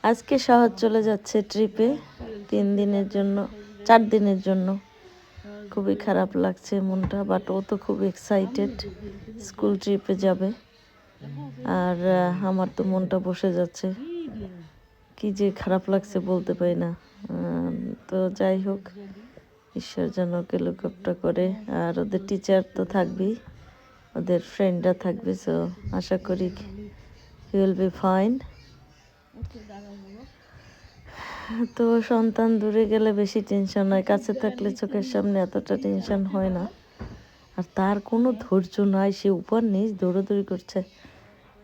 আজকে শহর চলে যাচ্ছে ট্রিপে 3 দিনের জন্য, 4 দিনের জন্য। খুবই খারাপ লাগছে মনটা, বাট ও তো খুব এক্সাইটেড স্কুল ট্রিপে যাবে। আর আমার তো মনটা বসে যাচ্ছে, কি যে খারাপ লাগছে বলতে পারি না। তো যাই হোক, ঈশ্বর যেন ওকে লুকআপটা করে। আর ওদের টিচার তো থাকবেই, ওদের ফ্রেন্ডরা থাকবে, সো আশা করি হি উইল বি ফাইন। তো সন্তান দূরে গেলে বেশি টেনশন হয়, কাছে থাকলে চোখের সামনে এতটা টেনশন হয় না। আর তার কোনো ধৈর্য নাই, সে উপর নিচ দৌড়াদৌড়ি করছে।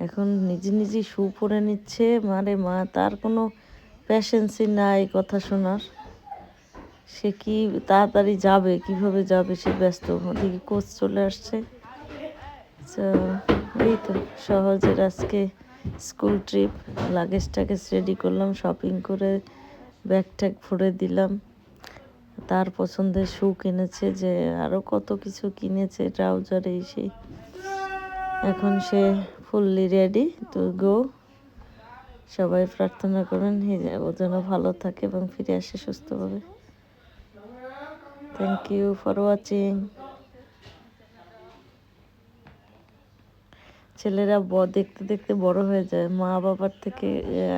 এখন নিজে নিজেই শু পরে নিচ্ছে, মারে মা, তার কোনো প্যাশেন্সই নাই কথা শোনার। সে কি তাড়াতাড়ি যাবে, কিভাবে যাবে, সে ব্যস্ত। ওদিকে কোচ চলে আসছে। এই তো সহজের আজকে স্কুল ট্রিপ। লাগেজ টাগেজ রেডি করলাম, শপিং করে ব্যাগ ট্যাগ ভরে দিলাম। তার পছন্দের শু কিনেছে, যে আরও কত কিছু কিনেছে, ট্রাউজার এই সেই। এখন সে ফুললি রেডি টু গো। সবাই প্রার্থনা করবেন ও যেন ভালো থাকে এবং ফিরে আসে সুস্থভাবে। Thank you for watching. ছেলেরা দেখতে দেখতে বড় হয়ে যায়, মা বাবার থেকে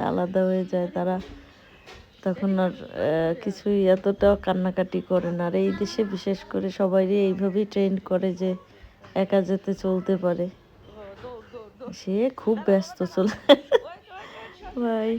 আলাদা হয়ে যায় তারা। তখন আর কিছুই এতটাও কান্নাকাটি করে না। আর এই দেশে বিশেষ করে সবাইরই এইভাবেই ট্রেন করে যে একা যেতে চলতে পারে। সে খুব ব্যস্ত চলে। বাই।